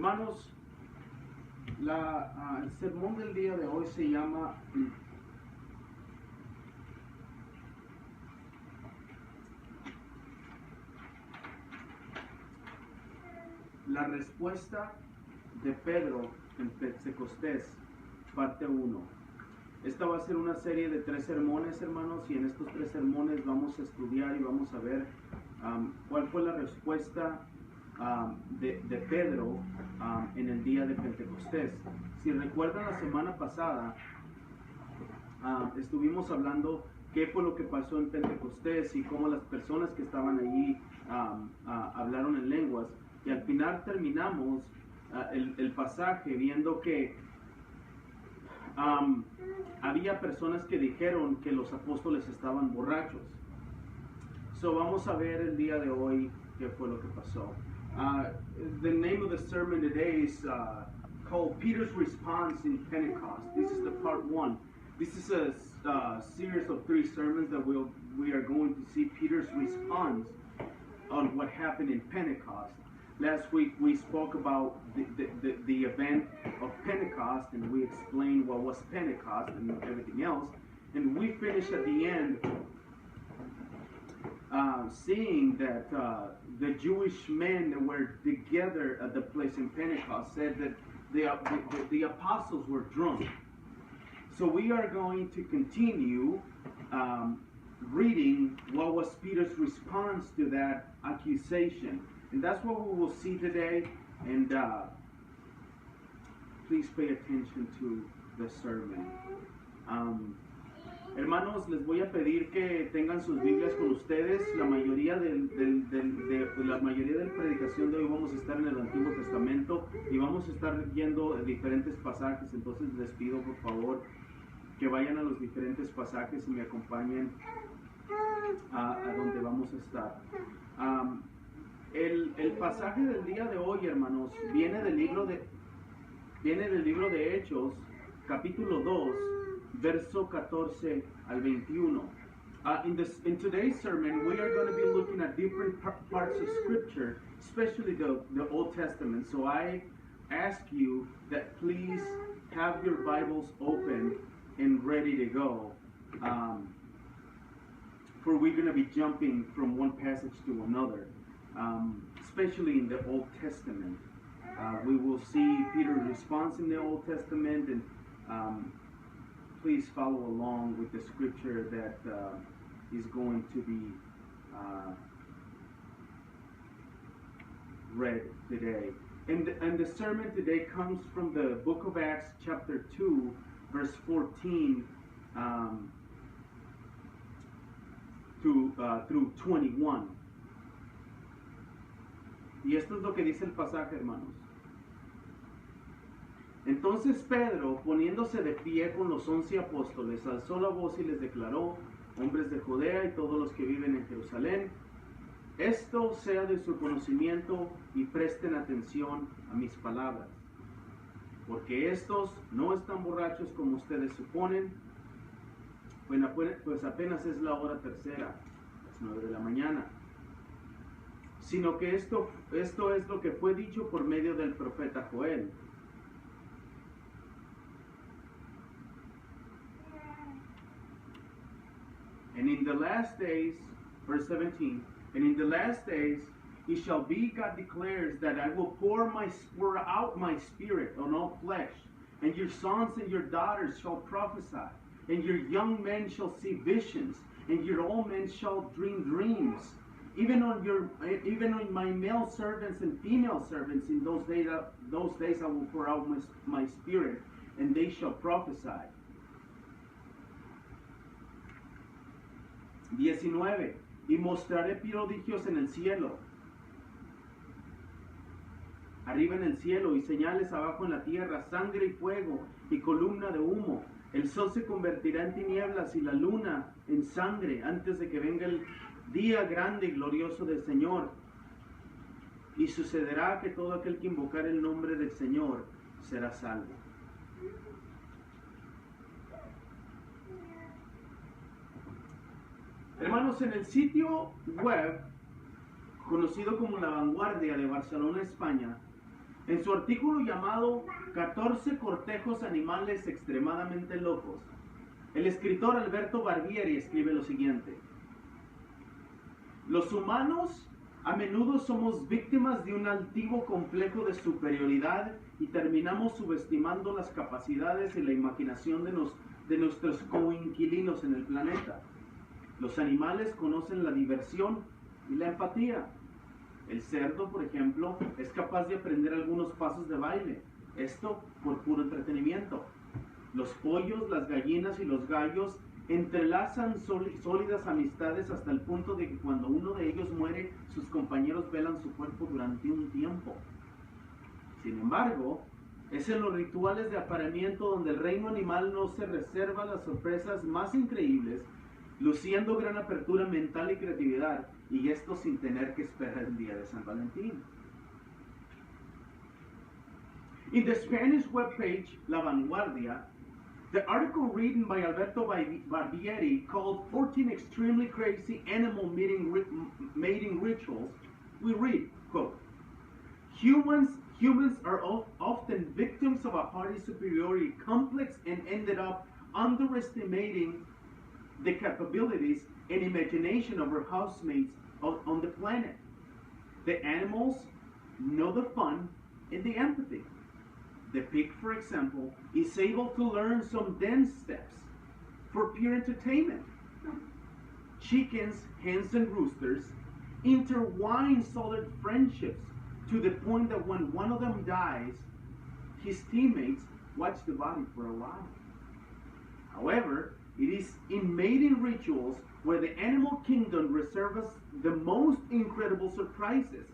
Hermanos, el sermón del día de hoy se llama La respuesta de Pedro en Pentecostés, parte 1. Esta va a ser una serie de 3 sermones, hermanos, y en estos 3 sermones vamos a estudiar y vamos a ver cuál fue la respuesta de Pedro en el día de Pentecostés. Si recuerdan, la semana pasada estuvimos hablando qué fue lo que pasó en Pentecostés y cómo las personas que estaban allí hablaron en lenguas, y al final terminamos el pasaje viendo que había personas que dijeron que los apóstoles estaban borrachos. So vamos a ver el día de hoy qué fue lo que pasó. The name of the sermon today is called Peter's Response in Pentecost. This is the part 1. This is a series of 3 sermons that we are going to see Peter's response on what happened in Pentecost. Last week we spoke about the event of Pentecost, and we explained what was Pentecost and everything else. And we finished at the end seeing that the Jewish men that were together at the place in Pentecost said that the apostles were drunk. So we are going to continue reading what was Peter's response to that accusation. And that's what we will see today. And please pay attention to the sermon. Hermanos, les voy a pedir que tengan sus Biblias con ustedes. La mayoría de la predicación de hoy vamos a estar en el Antiguo Testamento y vamos a estar viendo diferentes pasajes. Entonces les pido por favor que vayan a los diferentes pasajes y me acompañen a donde vamos a estar. El pasaje del día de hoy, hermanos, viene del libro de Hechos, capítulo 2, verso 14 al 21. In today's sermon, we are going to be looking at different parts of Scripture, especially the Old Testament. So I ask you that please have your Bibles open and ready to go. For we're going to be jumping from one passage to another. Especially in the Old Testament. We will see Peter's response in the Old Testament, and please follow along with the scripture that is going to be read today. And the sermon today comes from the book of Acts, chapter 2, verse 14 through 21. Y esto es lo que dice el pasaje, hermanos. Entonces Pedro, poniéndose de pie con los 11 apóstoles, alzó la voz y les declaró: hombres de Judea y todos los que viven en Jerusalén, esto sea de su conocimiento y presten atención a mis palabras. Porque estos no están borrachos como ustedes suponen, pues apenas es la hora tercera, las 9 de la mañana. Sino que esto es lo que fue dicho por medio del profeta Joel. And in the last days, verse 17, and in the last days it shall be, God declares, that I will pour out my spirit on all flesh, and your sons and your daughters shall prophesy, and your young men shall see visions, and your old men shall dream dreams. Even on my male servants and female servants in those days I will pour out my spirit, and they shall prophesy. 19. Y mostraré prodigios en el cielo, arriba en el cielo, y señales abajo en la tierra, sangre y fuego y columna de humo. El sol se convertirá en tinieblas y la luna en sangre antes de que venga el día grande y glorioso del Señor. Y sucederá que todo aquel que invocar el nombre del Señor será salvo. Hermanos, en el sitio web conocido como La Vanguardia de Barcelona, España, En su artículo llamado 14 cortejos animales extremadamente locos, el escritor Alberto Barbieri escribe lo siguiente: los humanos a menudo somos víctimas de un altivo complejo de superioridad y terminamos subestimando las capacidades y la imaginación de nuestros coinquilinos en el planeta. Los animales conocen la diversión y la empatía. El cerdo, por ejemplo, es capaz de aprender algunos pasos de baile, esto por puro entretenimiento. Los pollos, las gallinas y los gallos entrelazan sólidas amistades hasta el punto de que cuando uno de ellos muere, sus compañeros velan su cuerpo durante un tiempo. Sin embargo, es en los rituales de apareamiento donde el reino animal no se reserva las sorpresas más increíbles, luciendo gran apertura mental y creatividad, y esto sin tener que esperar el día de San Valentín. In the Spanish webpage La Vanguardia, the article written by Alberto Barbieri called 14 Extremely Crazy Animal Mating Rituals, we read, quote, Humans are often victims of a hardy superiority complex and ended up underestimating the capabilities and imagination of our housemates on the planet. The animals know the fun and the empathy. The pig, for example, is able to learn some dance steps for pure entertainment. Chickens, hens, and roosters intertwine solid friendships to the point that when one of them dies, his teammates watch the body for a while. However, it is in mating rituals where the animal kingdom reserves the most incredible surprises,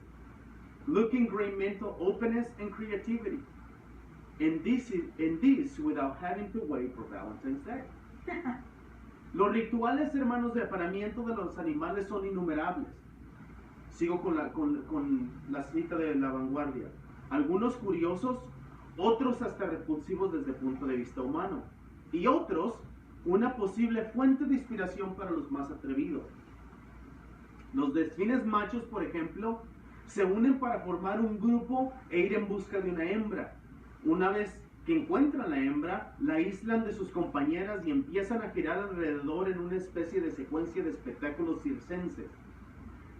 looking great mental openness and creativity. And this without having to wait for Valentine's Day. Los rituales, hermanos, de apareamiento de los animales son innumerables. Sigo con la cita de La Vanguardia. Algunos curiosos, otros hasta repulsivos desde el punto de vista humano. Y otros, una posible fuente de inspiración para los más atrevidos. Los delfines machos, por ejemplo, se unen para formar un grupo e ir en busca de una hembra. Una vez que encuentran la hembra, la aíslan de sus compañeras y empiezan a girar alrededor en una especie de secuencia de espectáculos circenses.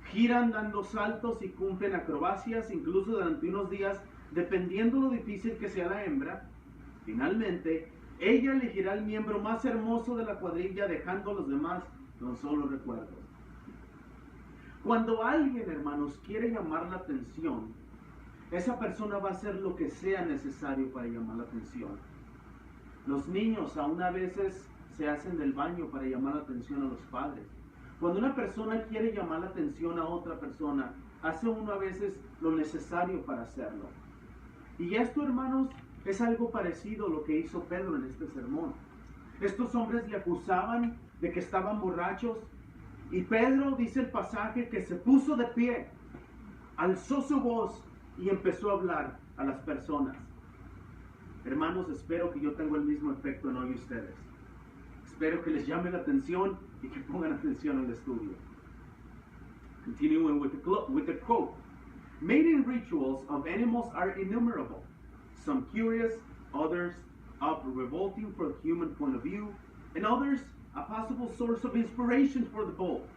Giran dando saltos y cumplen acrobacias, incluso durante unos días, dependiendo lo difícil que sea la hembra. Finalmente, ella elegirá el miembro más hermoso de la cuadrilla, dejando a los demás con solo recuerdos. Cuando alguien, hermanos, quiere llamar la atención, esa persona va a hacer lo que sea necesario para llamar la atención. Los niños aún a veces se hacen del baño para llamar la atención a los padres. Cuando una persona quiere llamar la atención a otra persona, hace uno a veces lo necesario para hacerlo. Y esto, hermanos, es algo parecido a lo que hizo Pedro en este sermón. Estos hombres le acusaban de que estaban borrachos, y Pedro, dice el pasaje, que se puso de pie, alzó su voz y empezó a hablar a las personas. Hermanos, espero que yo tenga el mismo efecto en hoy ustedes. Espero que les llame la atención y que pongan atención al estudio. Continuing with the quote. Mating rituals of animals are innumerable. Some curious, others revolting from the human point of view, and others a possible source of inspiration for the bold.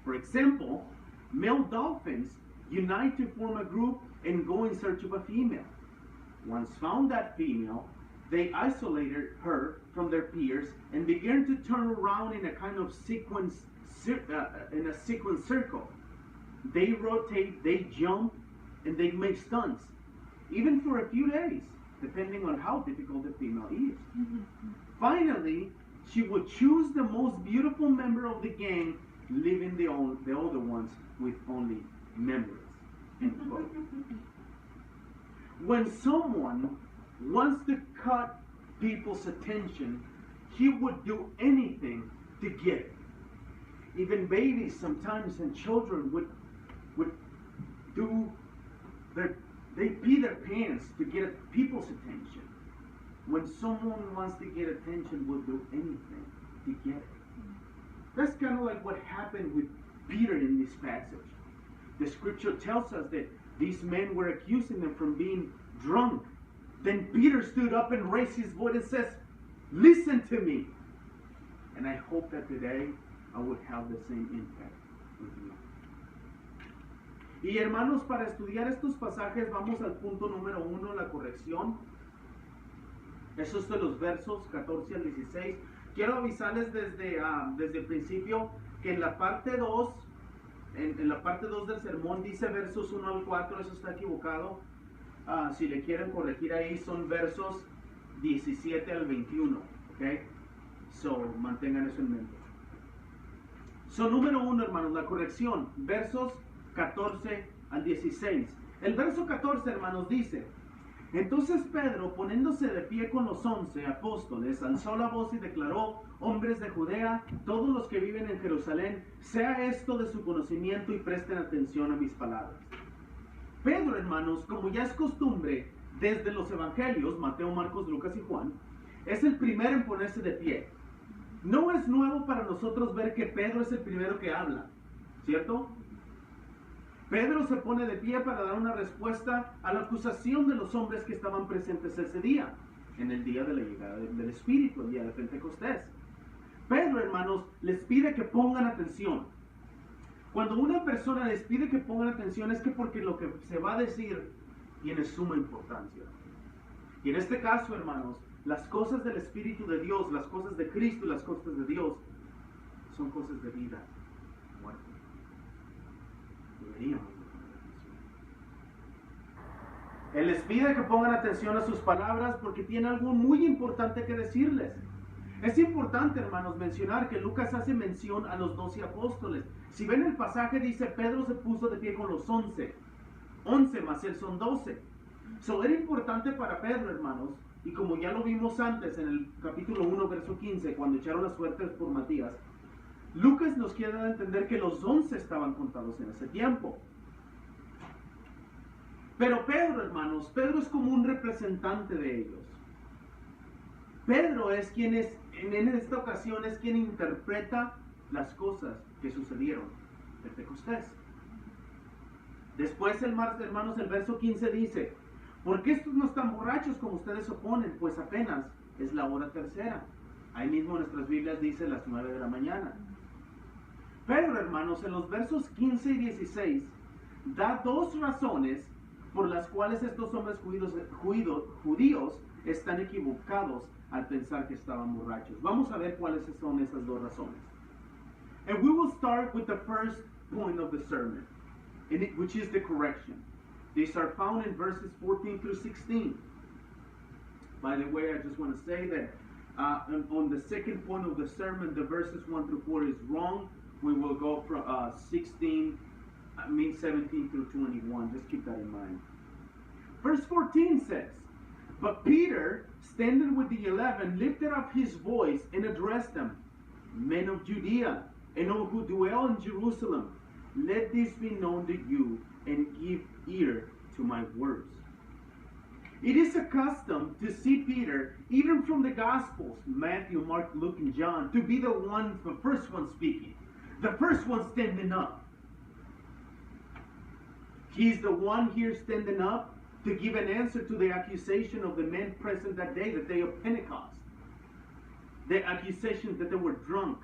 For example, male dolphins unite to form a group and go in search of a female. Once found that female, they isolated her from their peers and began to turn around in a kind of sequence circle. They rotate, they jump, and they make stunts, even for a few days, depending on how difficult the female is. Finally, she would choose the most beautiful member of the gang, leaving the other ones with only members. When someone wants to cut people's attention, he would do anything to get it. Even babies sometimes and children would they pee their pants to get people's attention. When someone wants to get attention, will do anything to get it. That's kind of like what happened with Peter in this passage. The scripture tells us that These men were accusing them from being drunk. Then Peter stood up and raised his voice and says, listen to me. And I hope that today I would have the same impact with you. Y hermanos, para estudiar estos pasajes vamos al punto número 1, la corrección. Eso es de los versos 14 al 16. Quiero avisarles desde el principio que en la parte 2, en la parte 2 del sermón dice versos 1 al 4, eso está equivocado. Si le quieren corregir ahí, son versos 17 al 21. ¿Ok? So, mantengan eso en mente. So, número 1, hermanos, la corrección. Versos 14 al 16. El verso 14, hermanos, dice: entonces Pedro, poniéndose de pie con los 11 apóstoles, alzó la voz y declaró: hombres de Judea, todos los que viven en Jerusalén, sea esto de su conocimiento y presten atención a mis palabras. Pedro, hermanos, como ya es costumbre desde los evangelios, Mateo, Marcos, Lucas y Juan, es el primero en ponerse de pie. No es nuevo para nosotros ver que Pedro es el primero que habla, ¿cierto? Pedro se pone de pie para dar una respuesta a la acusación de los hombres que estaban presentes ese día, en el día de la llegada del Espíritu, el día de Pentecostés. Pedro, hermanos, les pide que pongan atención. Cuando una persona les pide que pongan atención es que porque lo que se va a decir tiene suma importancia. Y en este caso, hermanos, las cosas del Espíritu de Dios, las cosas de Cristo y las cosas de Dios son cosas de vida, muerte. Deberíamos poner atención. Él les pide que pongan atención a sus palabras porque tiene algo muy importante que decirles. Es importante, hermanos, mencionar que Lucas hace mención a los 12 apóstoles. Si ven el pasaje, dice: Pedro se puso de pie con los 11. 11 más él son 12. Era importante para Pedro, hermanos, y como ya lo vimos antes en el capítulo 1, verso 15, cuando echaron las suertes por Matías, Lucas nos quiere dar a entender que los 11 estaban contados en ese tiempo. Pero Pedro, hermanos, Pedro es como un representante de ellos. Pedro es quien es, en esta ocasión, es quien interpreta las cosas que sucedieron en Pentecostés. Después, hermanos, el verso 15 dice: ¿por qué estos no están borrachos como ustedes oponen? Pues apenas es la hora tercera. Ahí mismo en nuestras Biblias dice las 9 de la mañana. Pedro, hermanos, en los versos 15 y 16 da dos razones por las cuales estos hombres judíos están equivocados al pensar que estaban borrachos. Vamos a ver cuáles son esas dos razones. And we will start with the first point of the sermon, which is the correction. These are found in verses 14 through 16. By the way, I just want to say that on the second point of the sermon, the verses 1 through 4 is wrong. We will go from 17 through 21. Just keep that in mind. Verse 14 says, but Peter, standing with the 11, lifted up his voice and addressed them: men of Judea, and all who dwell in Jerusalem, let this be known to you, and give ear to my words. It is a custom to see Peter, even from the Gospels, Matthew, Mark, Luke, and John, to be the first one speaking, the first one standing up. He's the one here standing up to give an answer to the accusation of the men present that day, the day of Pentecost. The accusation that they were drunk.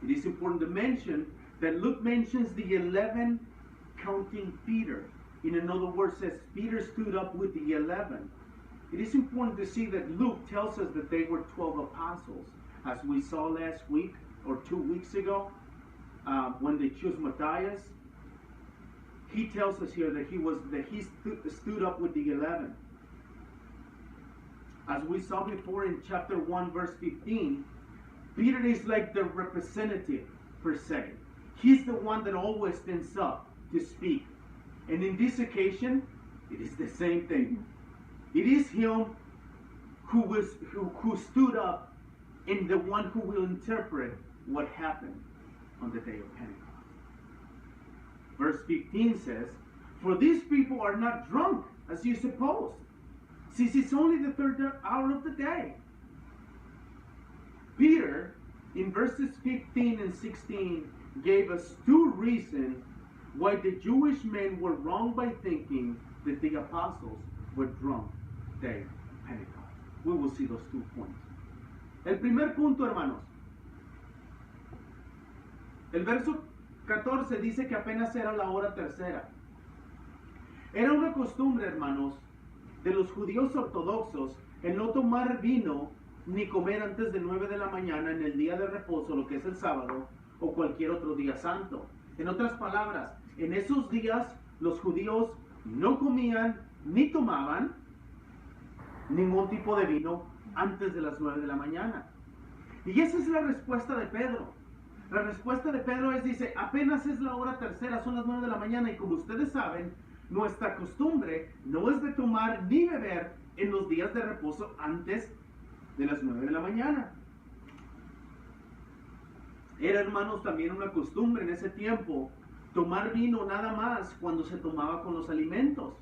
It is important to mention that Luke mentions the 11 counting Peter. In other words, says Peter stood up with the 11. It is important to see that Luke tells us that they were 12 apostles. As we saw last week or 2 weeks ago, when they chose Matthias, he tells us here that he stood up with the 11. As we saw before in chapter 1, verse 15, Peter is like the representative, per se. He's the one that always stands up to speak. And in this occasion, it is the same thing. It is him who stood up and the one who will interpret what happened on the day of Pentecost. Verse 15 says, for these people are not drunk, as you suppose, since it's only the third hour of the day. Peter, in verses 15 and 16, gave us two reasons why the Jewish men were wrong by thinking that the apostles were drunk day of Pentecost. We will see those 2 points. El primer punto, hermanos. El verso 14 dice que apenas era la hora tercera. Era una costumbre, hermanos, de los judíos ortodoxos el no tomar vino ni comer antes de 9 de la mañana en el día de reposo, lo que es el sábado, o cualquier otro día santo. En otras palabras, en esos días los judíos no comían ni tomaban ningún tipo de vino antes de las 9 de la mañana. Y esa es la respuesta de Pedro. La respuesta de Pedro dice, apenas es la hora tercera, son las 9 de la mañana, y como ustedes saben, nuestra costumbre no es de tomar ni beber en los días de reposo antes de las 9 de la mañana. Era, hermanos, también una costumbre en ese tiempo tomar vino nada más cuando se tomaba con los alimentos.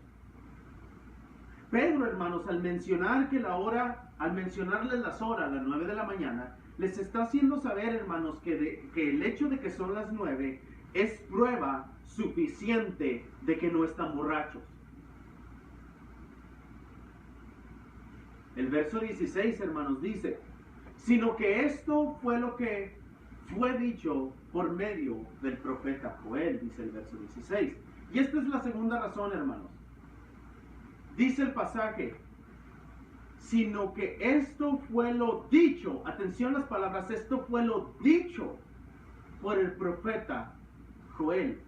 Pedro, hermanos, al mencionarles las horas, las 9 de la mañana, les está haciendo saber, hermanos, que el hecho de que son las 9 es prueba suficiente de que no están borrachos. El verso 16, hermanos, dice, sino que esto fue lo que fue dicho por medio del profeta Joel, dice el verso 16. Y esta es la segunda razón, hermanos. Dice el pasaje, sino que esto fue lo dicho, atención a las palabras, esto fue lo dicho por el profeta Joel.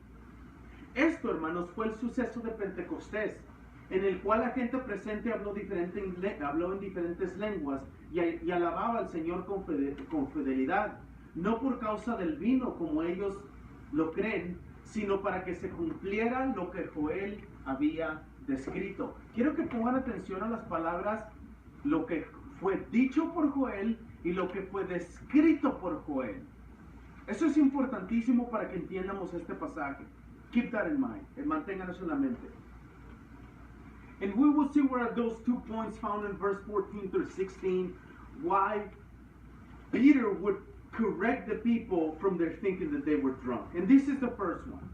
Esto, hermanos, fue el suceso de Pentecostés, en el cual la gente presente habló en diferentes lenguas y alababa al Señor con fidelidad, no por causa del vino como ellos lo creen, sino para que se cumpliera lo que Joel había descrito. Quiero que pongan atención a las palabras, lo que fue dicho por Joel y lo que fue descrito por Joel. Eso es importantísimo para que entiendamos este pasaje. Keep that in mind. Mantengan eso en la mente. And we will see where are those 2 points found in verse 14 through 16, why Peter would correct the people from their thinking that they were drunk. And this is the first one.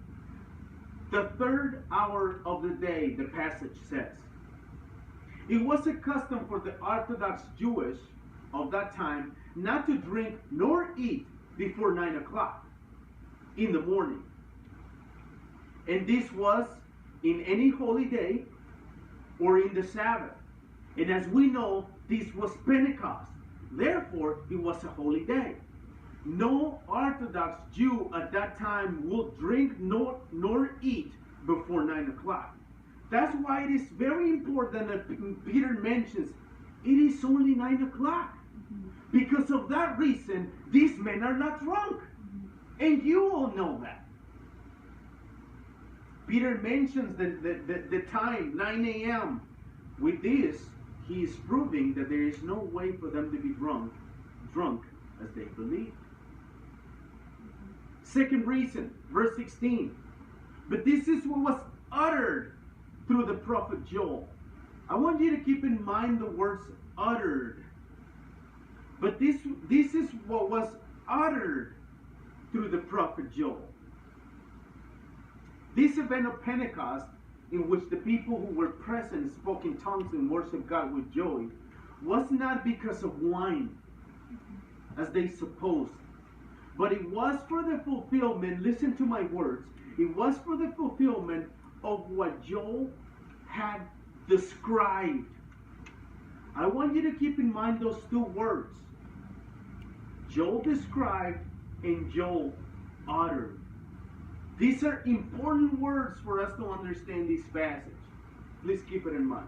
The 3rd hour of the day, the passage says. It was a custom for the Orthodox Jewish of that time not to drink nor eat before 9 o'clock in the morning. And this was in any holy day or in the Sabbath. And as we know, this was Pentecost. Therefore, it was a holy day. No Orthodox Jew at that time would drink nor eat before 9 o'clock. That's why it is very important that Peter mentions it is only 9 o'clock. Because of that reason, these men are not drunk. And you all know that. Peter mentions the time, 9 a.m. With this, he is proving that there is no way for them to be drunk as they believe. Second reason, verse 16. But this is what was uttered through the prophet Joel. I want you to keep in mind the words uttered. But this is what was uttered through the prophet Joel. This event of Pentecost, in which the people who were present spoke in tongues and worshiped God with joy, was not because of wine, as they supposed, but it was for the fulfillment, listen to my words, it was for the fulfillment of what Joel had described. I want you to keep in mind those 2 words. Joel described and Joel uttered. These are important words for us to understand this passage. Please keep it in mind.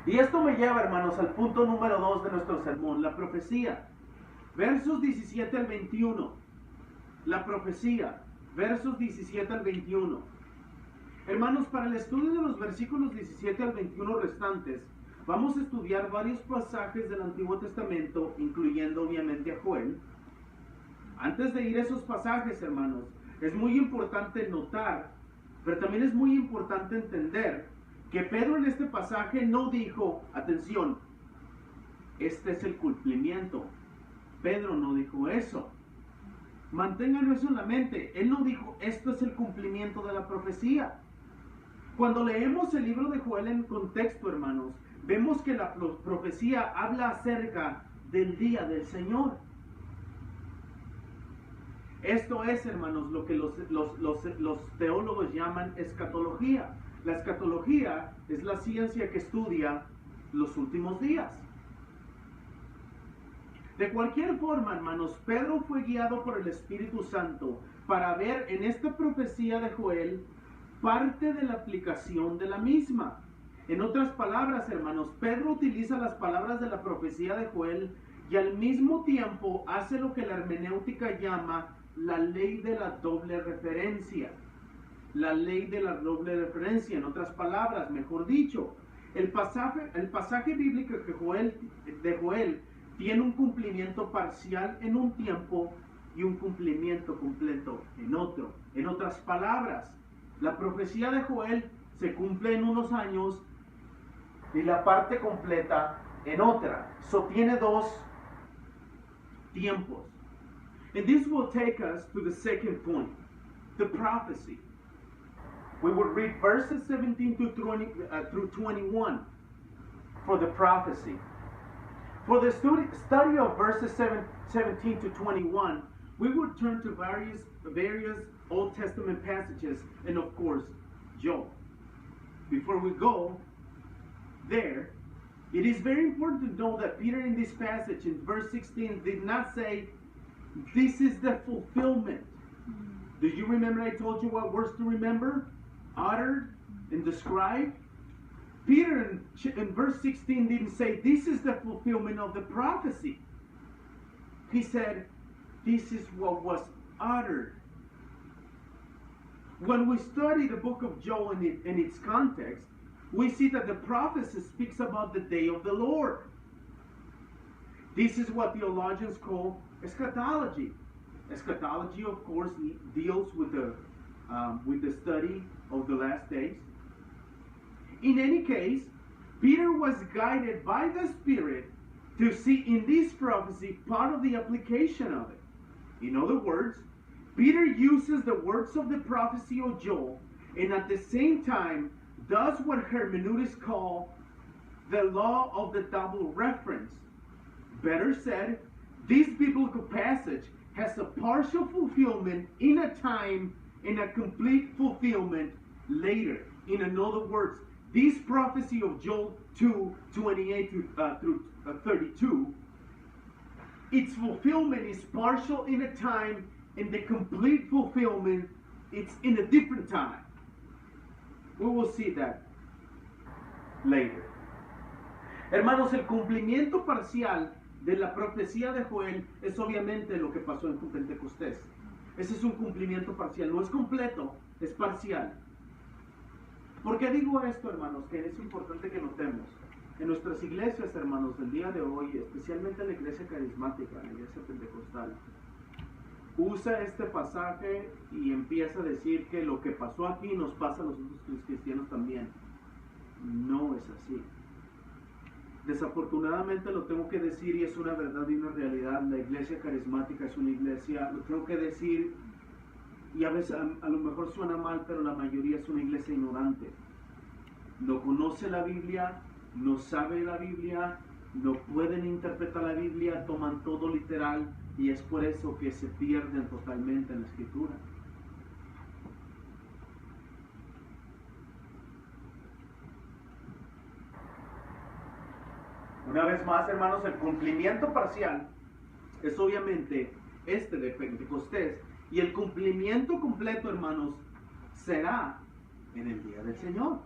Y esto me lleva, hermanos, al punto número 2 de nuestro sermón, la profecía. Versos 17 al 21. La profecía. Versos 17 al 21. Hermanos, para el estudio de los versículos 17 al 21 restantes, vamos a estudiar varios pasajes del Antiguo Testamento, incluyendo obviamente a Joel. Antes de ir a esos pasajes, hermanos, es muy importante notar, pero también es muy importante entender que Pedro en este pasaje no dijo, atención, este es el cumplimiento. Pedro no dijo eso. Mantengan eso en la mente. Él no dijo, esto es el cumplimiento de la profecía. Cuando leemos el libro de Joel en contexto, hermanos, vemos que la profecía habla acerca del día del Señor. Esto es, hermanos, lo que los teólogos llaman escatología. La escatología es la ciencia que estudia los últimos días. De cualquier forma, hermanos, Pedro fue guiado por el Espíritu Santo para ver en esta profecía de Joel parte de la aplicación de la misma. En otras palabras, hermanos, Pedro utiliza las palabras de la profecía de Joel y al mismo tiempo hace lo que la hermenéutica llama la ley de la doble referencia. La ley de la doble referencia, en otras palabras, mejor dicho, el pasaje bíblico de Joel tiene un cumplimiento parcial en un tiempo y un cumplimiento completo en otro. En otras palabras, la profecía de Joel se cumple en unos años y la parte completa en otra. So tiene dos tiempos. And this will take us to the second point, the prophecy. We will read verses 17 through 21 for the prophecy. For the study of verses 17 to 21, we will turn to various Old Testament passages and, of course, Job. Before we go there, it is very important to know that Peter in this passage in verse 16 did not say, this is the fulfillment. Do you remember I told you what words to remember? Uttered and described. Peter in verse 16 didn't say, this is the fulfillment of the prophecy. He said, this is what was uttered. When we study the book of Joel in its context, we see that the prophecy speaks about the day of the Lord. This is what theologians call eschatology. Eschatology, of course, deals with the study of the last days. In any case, Peter was guided by the Spirit to see in this prophecy part of the application of it. In other words, Peter uses the words of the prophecy of Joel and at the same time does what hermeneutics call the law of the double reference. Better said, this biblical passage has a partial fulfillment in a time and a complete fulfillment later. In other words, this prophecy of Joel 2:28 through 32, its fulfillment is partial in a time, and the complete fulfillment it's in a different time. We will see that later. Hermanos, el cumplimiento parcial de la profecía de Joel es obviamente lo que pasó en Pentecostés. Ese es un cumplimiento parcial, no es completo, es parcial. ¿Por qué digo esto, hermanos? Que es importante que notemos. En nuestras iglesias, hermanos, del día de hoy, especialmente en la iglesia carismática, en la iglesia pentecostal, usa este pasaje y empieza a decir que lo que pasó aquí nos pasa a nosotros los cristianos también. No es así. Desafortunadamente lo tengo que decir y es una verdad y una realidad. La iglesia carismática es una iglesia, lo tengo que decir, y a veces a lo mejor suena mal, pero la mayoría es una iglesia ignorante. No conoce la Biblia, no sabe la Biblia, no pueden interpretar la Biblia, toman todo literal y es por eso que se pierden totalmente en la Escritura. Una vez más, hermanos, el cumplimiento parcial es obviamente este de Pentecostés. Y el cumplimiento completo, hermanos, será en el día del Señor.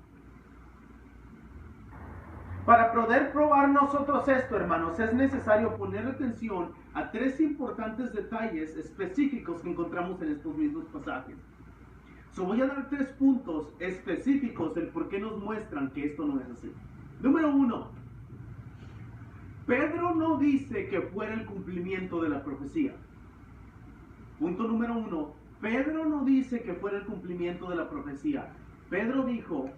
Para poder probar nosotros esto, hermanos, es necesario poner atención a tres importantes detalles específicos que encontramos en estos mismos pasajes. Voy a dar 3 puntos específicos del por qué nos muestran que esto no es así. Número 1. Pedro no dice que fuera el cumplimiento de la profecía. Punto número 1. Pedro no dice que fuera el cumplimiento de la profecía. Pedro dijo,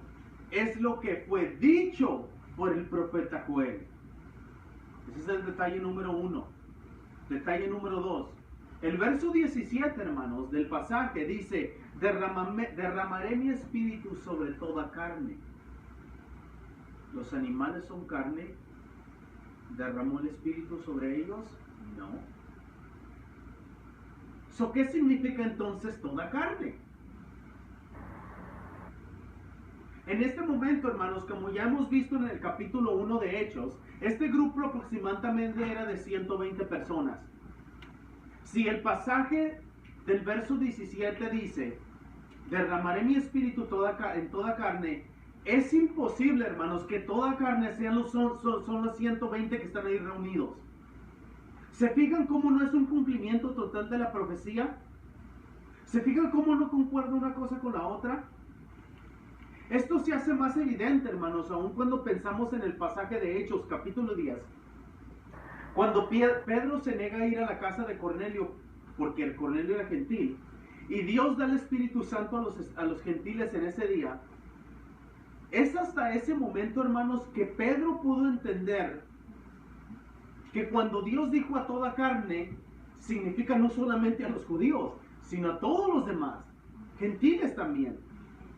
es lo que fue dicho por el profeta Joel. Ese es el detalle número 1. Detalle número 2. El verso 17, hermanos, del pasaje dice, derramaré mi espíritu sobre toda carne. ¿Los animales son carne? ¿Derramó el espíritu sobre ellos? No. ¿Qué significa entonces toda carne? En este momento, hermanos, como ya hemos visto en el capítulo 1 de Hechos, este grupo aproximadamente era de 120 personas. Si el pasaje del verso 17 dice, derramaré mi espíritu en toda carne, es imposible, hermanos, que toda carne son los 120 que están ahí reunidos. ¿Se fijan cómo no es un cumplimiento total de la profecía? ¿Se fijan cómo no concuerda una cosa con la otra? Esto se hace más evidente, hermanos, aún cuando pensamos en el pasaje de Hechos, capítulo 10. Cuando Pedro se niega a ir a la casa de Cornelio, porque el Cornelio era gentil, y Dios da el Espíritu Santo a los gentiles en ese día, es hasta ese momento, hermanos, que Pedro pudo entender que cuando Dios dijo a toda carne, significa no solamente a los judíos, sino a todos los demás, gentiles también.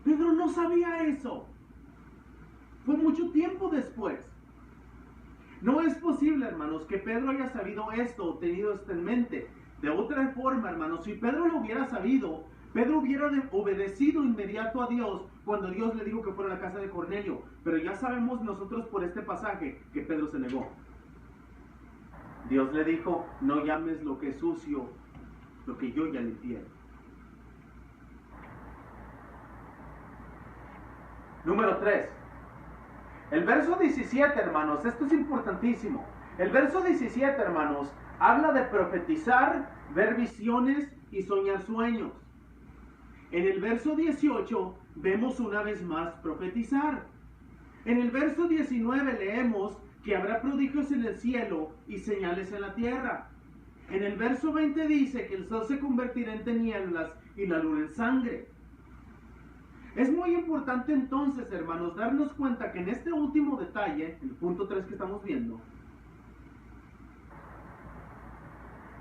Pedro no sabía eso. Fue mucho tiempo después. No es posible, hermanos, que Pedro haya sabido esto o tenido esto en mente. De otra forma, hermanos, si Pedro lo hubiera sabido, Pedro hubiera obedecido inmediato a Dios cuando Dios le dijo que fuera a la casa de Cornelio. Pero ya sabemos nosotros por este pasaje que Pedro se negó. Dios le dijo, no llames lo que es sucio, lo que yo ya limpié. Número 3. El verso 17, hermanos, esto es importantísimo. El verso 17, hermanos, habla de profetizar, ver visiones y soñar sueños. En el verso 18 vemos una vez más profetizar. En el verso 19 leemos que habrá prodigios en el cielo y señales en la tierra. En el verso 20 dice que el sol se convertirá en tinieblas y la luna en sangre. Es muy importante entonces, hermanos, darnos cuenta que en este último detalle, el punto 3 que estamos viendo,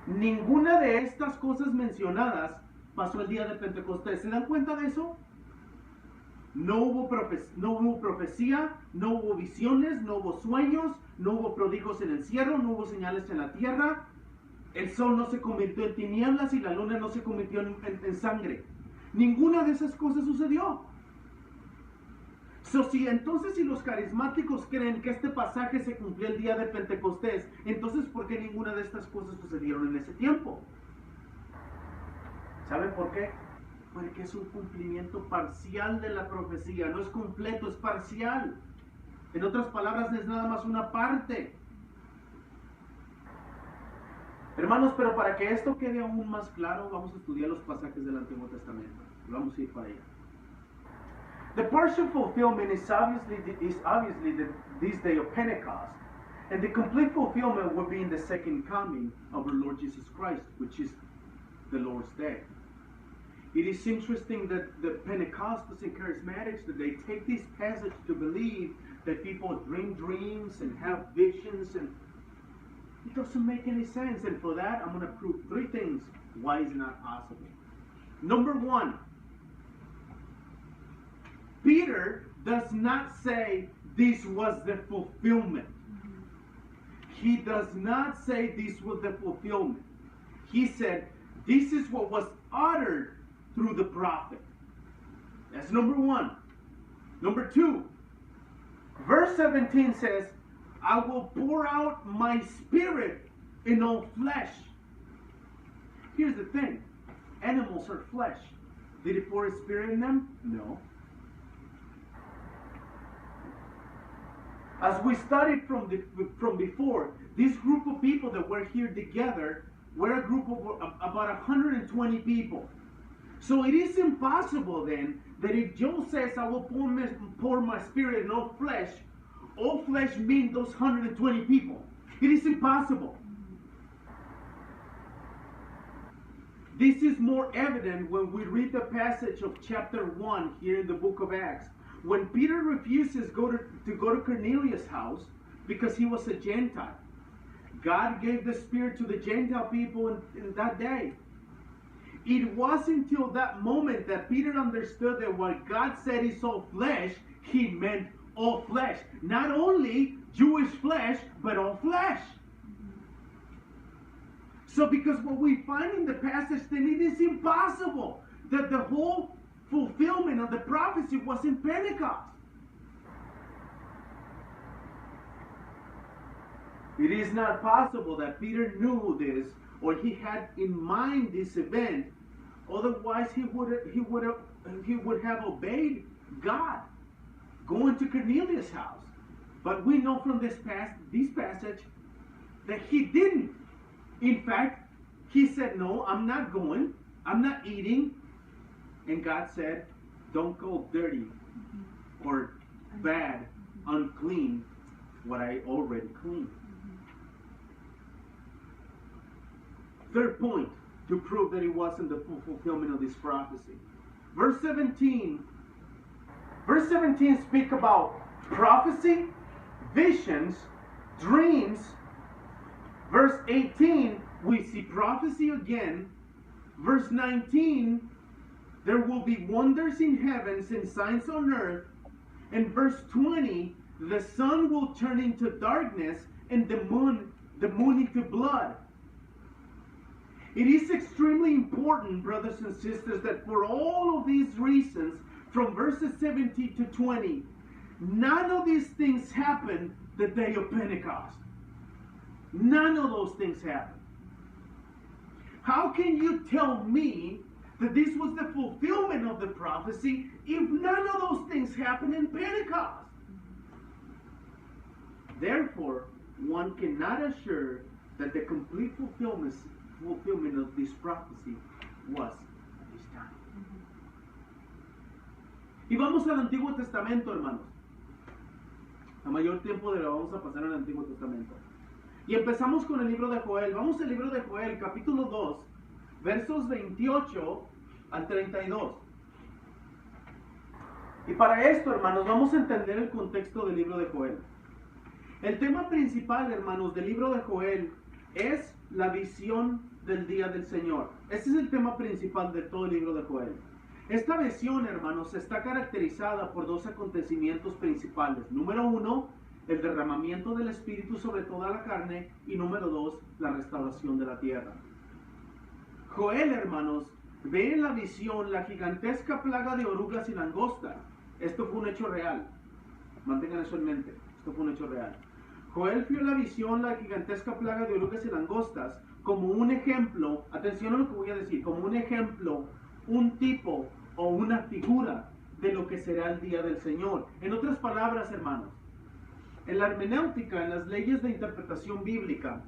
ninguna de estas cosas mencionadas pasó el día de Pentecostés. ¿Se dan cuenta de eso? No hubo profecía, no hubo visiones, no hubo sueños, no hubo prodigios en el cielo, no hubo señales en la tierra. El sol no se convirtió en tinieblas y la luna no se convirtió en sangre. Ninguna de esas cosas sucedió. Entonces, si los carismáticos creen que este pasaje se cumplió el día de Pentecostés, entonces ¿por qué ninguna de estas cosas sucedieron en ese tiempo? ¿Saben por qué? Porque es un cumplimiento parcial de la profecía. No es completo, es parcial. En otras palabras, es nada más una parte. Hermanos, pero para que esto quede aún más claro, vamos a estudiar los pasajes del Antiguo Testamento. Vamos a ir para allá. The partial fulfillment is obviously this day of Pentecost, and the complete fulfillment will be in the second coming of our Lord Jesus Christ, which is the Lord's Day. It is interesting that the Pentecostals and Charismatics, that they take this passage to believe that people dream dreams and have visions, and it doesn't make any sense. And for that, I'm going to prove 3 things why it's not possible. Number 1, Peter does not say this was the fulfillment. He does not say this was the fulfillment. He said, this is what was uttered through the prophet. That's number 1. Number 2, verse 17 says, I will pour out my spirit in all flesh. Here's the thing. Animals are flesh. Did he pour his spirit in them? No. As we studied from before, this group of people that were here together were a group of about 120 people. So it is impossible then that if Joe says, I will pour my spirit in all flesh means those 120 people. It is impossible. This is more evident when we read the passage of chapter 1 here in the book of Acts. When Peter refuses to go to Cornelius' house because he was a Gentile, God gave the Spirit to the Gentile people in that day. It wasn't until that moment that Peter understood that what God said is all flesh, he meant all flesh. Not only Jewish flesh, but all flesh. So because what we find in the passage, then it is impossible that the whole fulfillment of the prophecy was in Pentecost. It is not possible that Peter knew this or he had in mind this event. Otherwise, he would have obeyed God, going to Cornelius' house. But we know from this passage that he didn't. In fact, he said, "No, I'm not going. I'm not eating." And God said, "Don't go dirty or bad, unclean, what I already cleaned." Third point to prove that it wasn't the full fulfillment of this prophecy. Verse 17 speak about prophecy, visions, dreams. Verse 18, we see prophecy again. Verse 19, there will be wonders in heavens and signs on earth. And verse 20, the sun will turn into darkness and the moon into blood. It is extremely important, brothers and sisters, that for all of these reasons, from verses 17 to 20, none of these things happened the day of Pentecost. None of those things happened. How can you tell me that this was the fulfillment of the prophecy if none of those things happened in Pentecost? Therefore, one cannot assure that the complete fulfillment of this prophecy was at this time. Y vamos al Antiguo Testamento, hermanos. La mayor tiempo de lo vamos a pasar al Antiguo Testamento. Y empezamos con el libro de Joel. Vamos al libro de Joel, capítulo 2, versos 28 al 32. Y para esto, hermanos, vamos a entender el contexto del libro de Joel. El tema principal, hermanos, del libro de Joel es la visión del día del Señor. Ese es el tema principal de todo el libro de Joel. Esta visión, hermanos, está caracterizada por dos acontecimientos principales. Número uno, el derramamiento del Espíritu sobre toda la carne. Y número dos, la restauración de la tierra. Joel, hermanos, ve en la visión la gigantesca plaga de orugas y langostas. Esto fue un hecho real. Mantengan eso en mente. Esto fue un hecho real. Joel vio en la visión la gigantesca plaga de orugas y langostas como un ejemplo, atención a lo que voy a decir, como un ejemplo, un tipo o una figura de lo que será el día del Señor. En otras palabras, hermanos, en la hermenéutica, en las leyes de interpretación bíblica,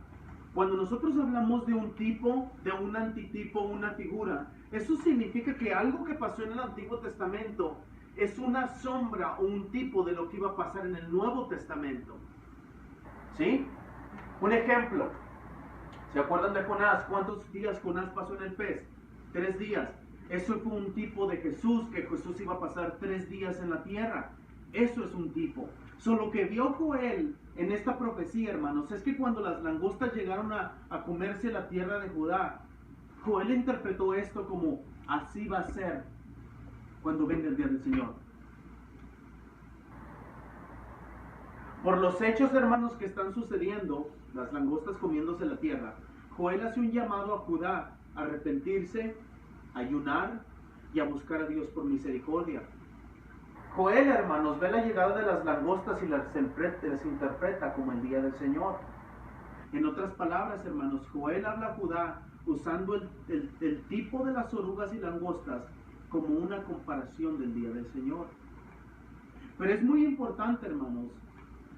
cuando nosotros hablamos de un tipo, de un antitipo, una figura, eso significa que algo que pasó en el Antiguo Testamento es una sombra o un tipo de lo que iba a pasar en el Nuevo Testamento. ¿Sí? Un ejemplo. ¿Se acuerdan de Jonás? ¿Cuántos días Jonás pasó en el pez? 3 días. Eso fue un tipo de Jesús, que Jesús iba a pasar 3 días en la tierra. Eso es un tipo. Lo que vio Joel en esta profecía, hermanos, es que cuando las langostas llegaron a comerse la tierra de Judá, Joel interpretó esto como así va a ser cuando venga el día del Señor. Por los hechos, hermanos, que están sucediendo, las langostas comiéndose la tierra, Joel hace un llamado a Judá a arrepentirse, a ayunar y a buscar a Dios por misericordia. Joel, hermanos, ve la llegada de las langostas y las interpreta como el día del Señor. En otras palabras, hermanos, Joel habla a Judá usando el tipo de las orugas y langostas como una comparación del día del Señor. Pero es muy importante, hermanos,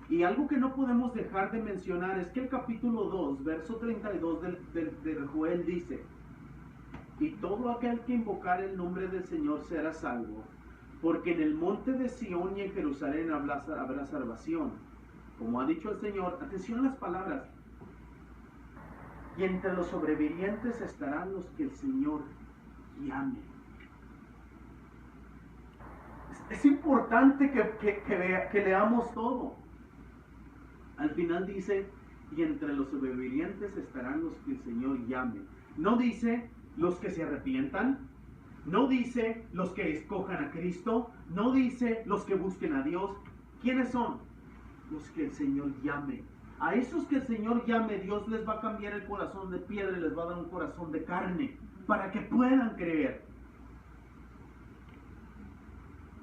y algo que no podemos dejar de mencionar es que el capítulo 2, verso 32 de Joel dice: y todo aquel que invocar el nombre del Señor será salvo, porque en el monte de Sión y en Jerusalén habrá salvación. Como ha dicho el Señor, atención a las palabras, y entre los sobrevivientes estarán los que el Señor llame. Es importante que leamos todo. Al final dice, y entre los sobrevivientes estarán los que el Señor llame. No dice los que se arrepientan, no dice los que escojan a Cristo, no dice los que busquen a Dios. ¿Quiénes son? Los que el Señor llame. A esos que el Señor llame, Dios les va a cambiar el corazón de piedra y les va a dar un corazón de carne para que puedan creer.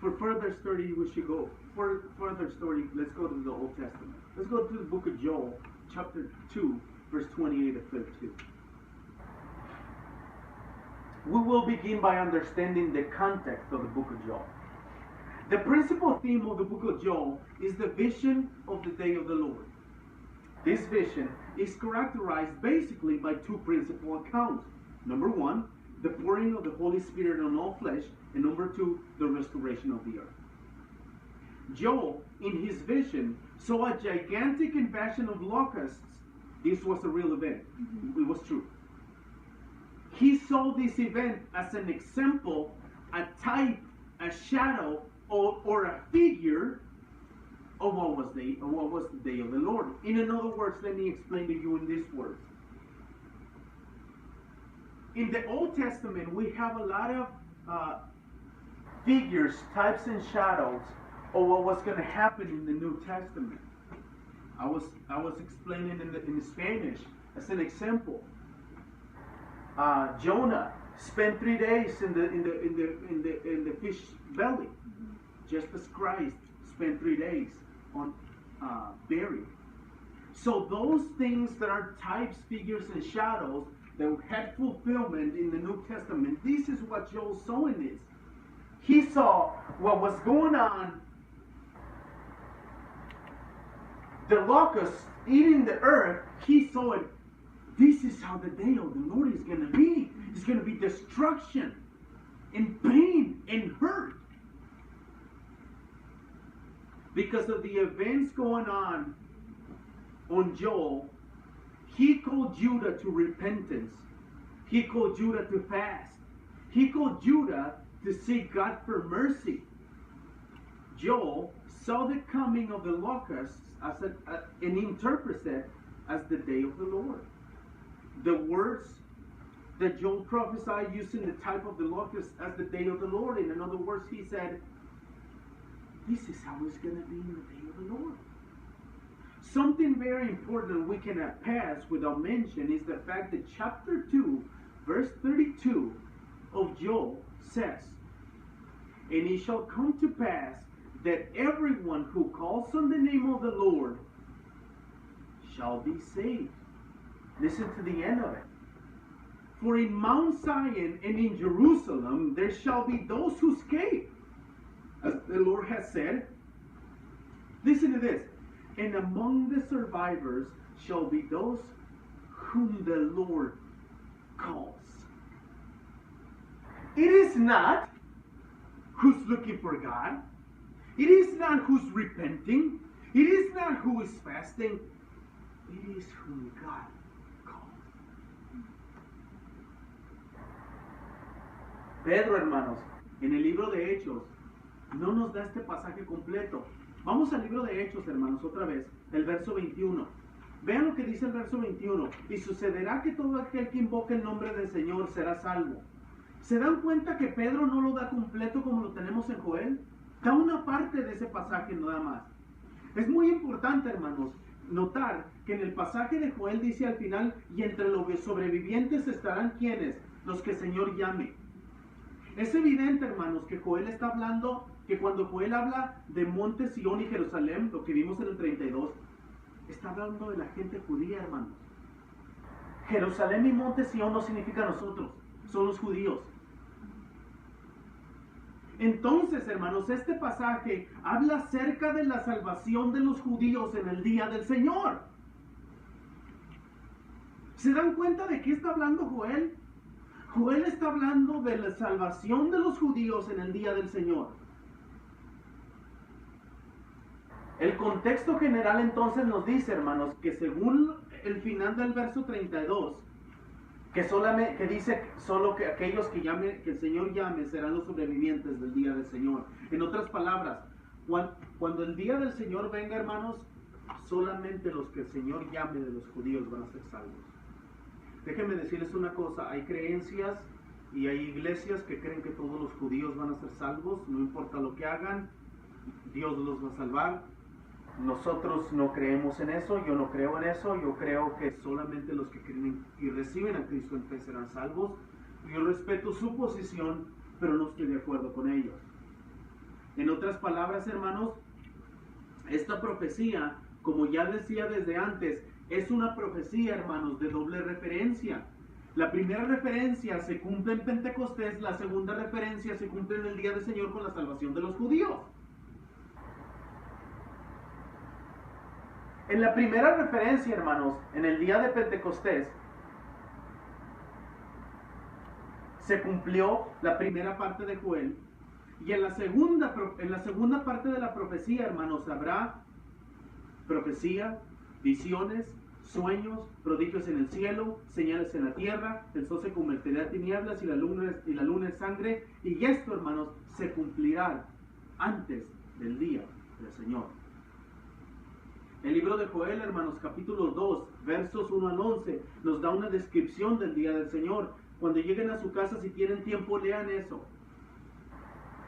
For further study, we should go. For further story, let's go to the Old Testament. Let's go to the book of Joel, chapter 2, verse 28 to 32. We will begin by understanding the context of the book of Joel. The principal theme of the book of Joel is the vision of the day of the Lord. This vision is characterized basically by two principal accounts. Number one, the pouring of the Holy Spirit on all flesh, and number two, the restoration of the earth. Joel, in his vision, saw a gigantic invasion of locusts. This was a real event. It was true. He saw this event as an example, a type, a shadow, or a figure of what was the day of the Lord. In other words, let me explain to you in these words. In the Old Testament, we have a lot of figures, types, and shadows of what was going to happen in the New Testament. I was explaining in Spanish as an example. Jonah spent 3 days in the fish belly, just as Christ spent 3 days on buried. So those things that are types, figures, and shadows that had fulfillment in the New Testament, this is what Joel saw in this. He saw what was going on, the locusts eating the earth. He saw it. This is how the day of the Lord is going to be. It's going to be destruction and pain and hurt. Because of the events going on Joel, he called Judah to repentance. He called Judah to fast. He called Judah to seek God for mercy. Joel saw the coming of the locusts and interprets it as the day of the Lord. The words that Joel prophesied using the type of the locust as the day of the Lord. In other words, he said, this is how it's going to be in the day of the Lord. Something very important we cannot pass without mention is the fact that chapter 2, verse 32 of Joel says, and it shall come to pass that everyone who calls on the name of the Lord shall be saved. Listen to the end of it. For in Mount Zion and in Jerusalem there shall be those who escape, as the Lord has said. Listen to this. And among the survivors shall be those whom the Lord calls. It is not who's looking for God. It is not who's repenting. It is not who is fasting. It is whom God calls. Pedro, hermanos, en el libro de Hechos, no nos da este pasaje completo. Vamos al libro de Hechos, hermanos, otra vez, el verso 21. Vean lo que dice el verso 21. Y sucederá que todo aquel que invoque el nombre del Señor será salvo. ¿Se dan cuenta que Pedro no lo da completo como lo tenemos en Joel? Da una parte de ese pasaje nada más. Es muy importante, hermanos, notar que en el pasaje de Joel dice al final, y entre los sobrevivientes estarán ¿quiénes? Los que el Señor llame. Es evidente, hermanos, que Joel está hablando, que cuando Joel habla de Monte Sión y Jerusalén, lo que vimos en el 32, está hablando de la gente judía, hermanos. Jerusalén y Monte Sión no significa nosotros, son los judíos. Entonces, hermanos, este pasaje habla acerca de la salvación de los judíos en el día del Señor. ¿Se dan cuenta de qué está hablando Joel? Joel está hablando de la salvación de los judíos en el día del Señor. El contexto general entonces nos dice, hermanos, que según el final del verso 32, que dice solo que aquellos que el Señor llame serán los sobrevivientes del día del Señor. En otras palabras, cuando el día del Señor venga, hermanos, solamente los que el Señor llame de los judíos van a ser salvos. Déjenme decirles una cosa, hay creencias y hay iglesias que creen que todos los judíos van a ser salvos, no importa lo que hagan, Dios los va a salvar. Nosotros no creemos en eso, yo no creo en eso, yo creo que solamente los que creen y reciben a Cristo en fe serán salvos. Yo respeto su posición, pero no estoy de acuerdo con ellos. En otras palabras, hermanos, esta profecía, como ya decía desde antes, es una profecía, hermanos, de doble referencia. La primera referencia se cumple en Pentecostés, la segunda referencia se cumple en el día del Señor con la salvación de los judíos. En la primera referencia, hermanos, en el día de Pentecostés, se cumplió la primera parte de Joel. Y en la segunda parte de la profecía, hermanos, habrá profecía, visiones, sueños, prodigios en el cielo, señales en la tierra, el sol se convertirá en tinieblas y la luna en sangre. Y esto, hermanos, se cumplirá antes del día del Señor. El libro de Joel, hermanos, capítulo 2, versos 1 al 11, nos da una descripción del día del Señor. Cuando lleguen a su casa, si tienen tiempo, lean eso.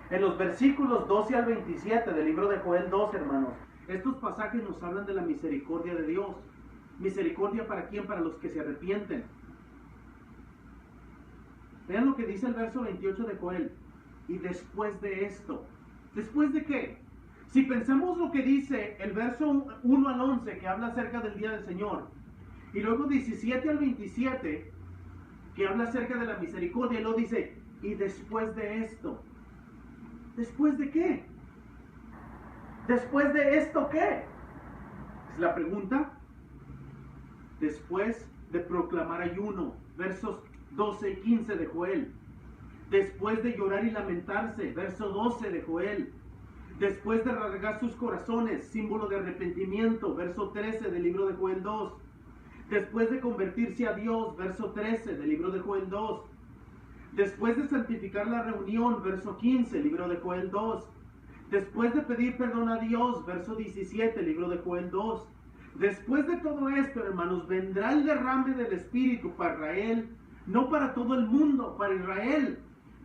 En los versículos 12 al 27 del libro de Joel 2, hermanos, estos pasajes nos hablan de la misericordia de Dios. ¿Misericordia para quién? Para los que se arrepienten. Vean lo que dice el verso 28 de Joel. Y después de esto, ¿después de qué? Si pensamos lo que dice el verso 1 al 11, que habla acerca del día del Señor, y luego 17 al 27, que habla acerca de la misericordia, y luego dice, y después de esto, ¿después de qué? ¿Después de esto qué? Es la pregunta. Después de proclamar ayuno, versos 12 y 15 de Joel. Después de llorar y lamentarse, verso 12 de Joel. Después de rasgar sus corazones, símbolo de arrepentimiento, verso 13 del libro de Joel 2. Después de convertirse a Dios, verso 13 del libro de Joel 2. Después de santificar la reunión, verso 15, libro de Joel 2. Después de pedir perdón a Dios, verso 17, libro de Joel 2. Después de todo esto, hermanos, vendrá el derrame del Espíritu para Israel, no para todo el mundo, para Israel.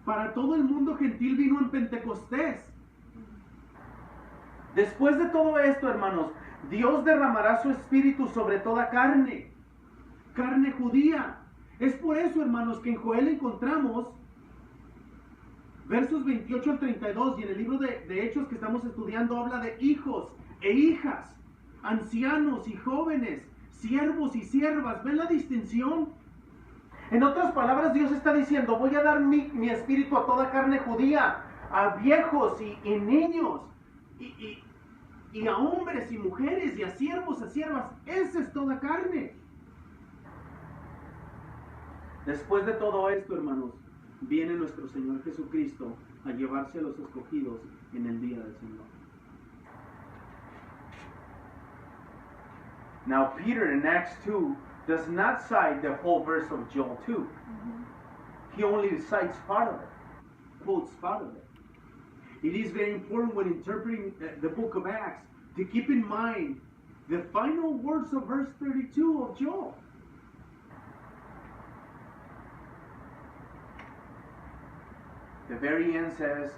Para todo el mundo gentil vino en Pentecostés. Después de todo esto, hermanos, Dios derramará su Espíritu sobre toda carne, carne judía. Es por eso, hermanos, que en Joel encontramos versos 28 al 32, y en el libro de Hechos que estamos estudiando habla de hijos e hijas, ancianos y jóvenes, siervos y siervas. ¿Ven la distinción? En otras palabras, Dios está diciendo, voy a dar mi espíritu a toda carne judía, a viejos y niños, y a hombres y mujeres, y a siervos, a siervas. Esa es toda carne. Después de todo esto, hermanos, viene nuestro Señor Jesucristo a llevarse a los escogidos en el día del Señor. Now, Peter in Acts 2 does not cite the whole verse of Joel 2. He only cites part of it, quotes part of it. It is very important when interpreting the book of Acts to keep in mind the final words of verse 32 of Joel. The very end says,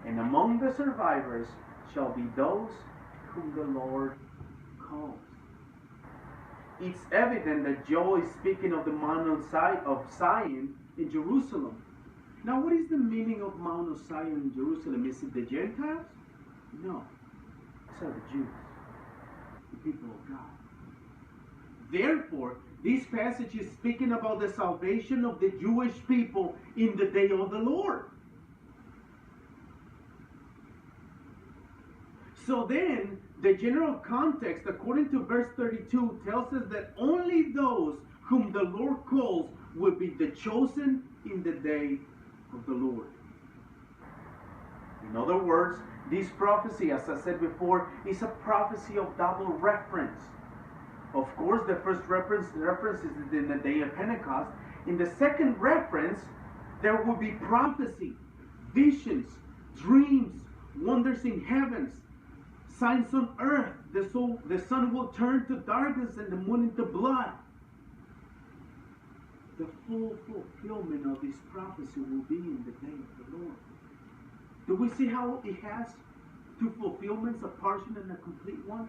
and among the survivors shall be those whom the Lord calls. It's evident that Joel is speaking of the Mount of Zion in Jerusalem. Now, what is the meaning of Mount of Zion in Jerusalem? Is it the Gentiles? No. These are the Jews, the people of God. Therefore, this passage is speaking about the salvation of the Jewish people in the day of the Lord. So then, the general context, according to verse 32, tells us that only those whom the Lord calls will be the chosen in the day of the Lord. In other words, this prophecy, as I said before, is a prophecy of double reference. Of course, the first reference is in the day of Pentecost. In the second reference, there will be prophecy, visions, dreams, wonders in heavens, signs on earth. The sun will turn to darkness and the moon into blood. The full fulfillment of this prophecy will be in the day of the Lord. Do we see how it has two fulfillments, a partial and a complete one?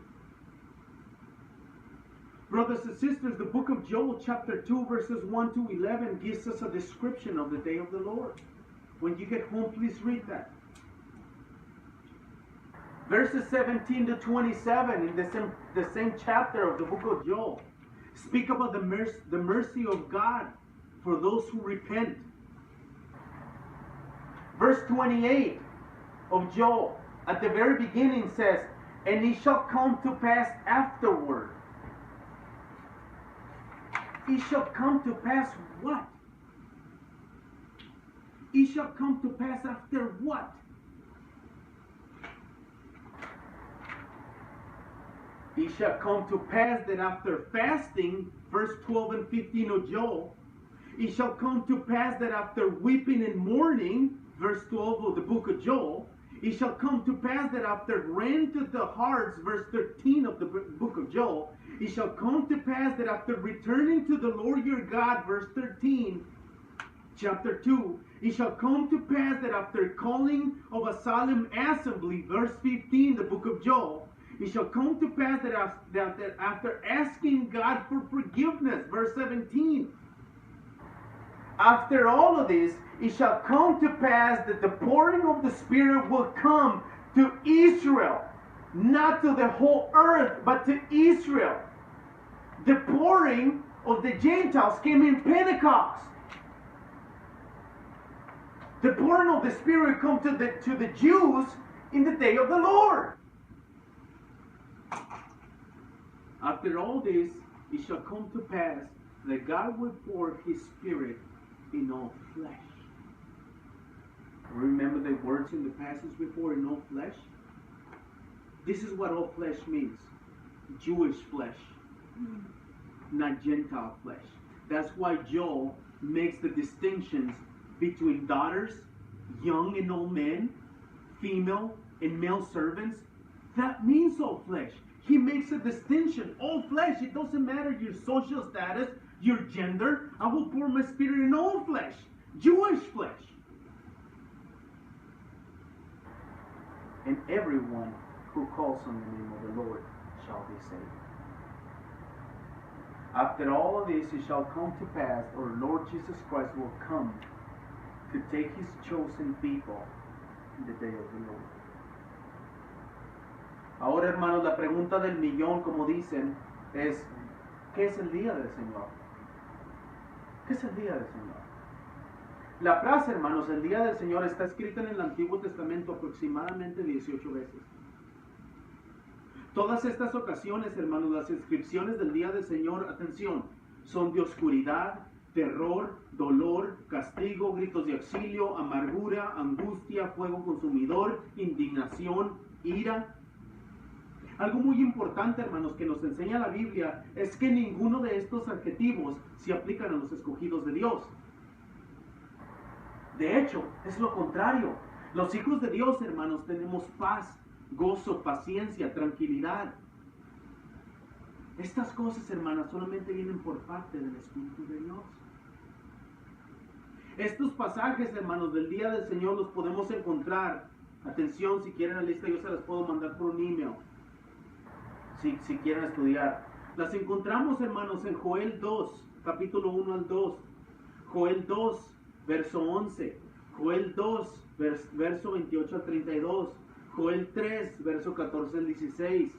Brothers and sisters, the book of Joel chapter 2 verses 1 to 11 gives us a description of the day of the Lord. When you get home, please read that. Verses 17 to 27 in the same chapter of the book of Joel speak about the mercy of God for those who repent. Verse 28 of Joel at the very beginning says, and it shall come to pass afterward. It shall come to pass what? It shall come to pass after what? It shall come to pass that after fasting, verse 12 and 15 of Joel, it shall come to pass that after weeping and mourning, verse 12 of the book of Joel, it shall come to pass that after rent of the hearts, verse 13 of the book of Joel, it shall come to pass that after returning to the Lord your God, verse 13, chapter 2, it shall come to pass that after calling of a solemn assembly, verse 15, the book of Joel, it shall come to pass that after asking God for forgiveness, verse 17, after all of this, it shall come to pass that the pouring of the Spirit will come to Israel, not to the whole earth, but to Israel. The pouring of the Gentiles came in Pentecost. The pouring of the Spirit come to the Jews in the day of the Lord. After all this, it shall come to pass that God will pour His Spirit in all flesh. Remember the words in the passage before, in all flesh? This is what all flesh means. Jewish flesh, not Gentile flesh. That's why Joel makes the distinctions between daughters, young and old men, female and male servants. That means all flesh. He makes a distinction. All flesh. It doesn't matter your social status, your gender. I will pour my Spirit in all flesh. Jewish flesh. And everyone who calls on the name of the Lord shall be saved. After all of this, it shall come to pass, or Lord Jesus Christ will come to take His chosen people in the day of the Lord. Ahora, hermanos, la pregunta del millón, como dicen, es, ¿qué es el día del Señor? ¿Qué es el día del Señor? La frase, hermanos, el día del Señor está escrita en el Antiguo Testamento aproximadamente 18 veces. Todas estas ocasiones, hermanos, las inscripciones del día del Señor, atención, son de oscuridad, terror, dolor, castigo, gritos de auxilio, amargura, angustia, fuego consumidor, indignación, ira. Algo muy importante, hermanos, que nos enseña la Biblia es que ninguno de estos adjetivos se aplican a los escogidos de Dios. De hecho, es lo contrario. Los hijos de Dios, hermanos, tenemos paz, gozo, paciencia, tranquilidad. Estas cosas, hermanas, solamente vienen por parte del Espíritu de Dios. Estos pasajes, hermanos, del día del Señor los podemos encontrar. Atención, si quieren la lista, yo se las puedo mandar por un email. Si quieren estudiar. Las encontramos, hermanos, en Joel 2, capítulo 1 al 2. Joel 2, verso 11. Joel 2, verso 28 al 32. Joel 3, verso 14 al 16.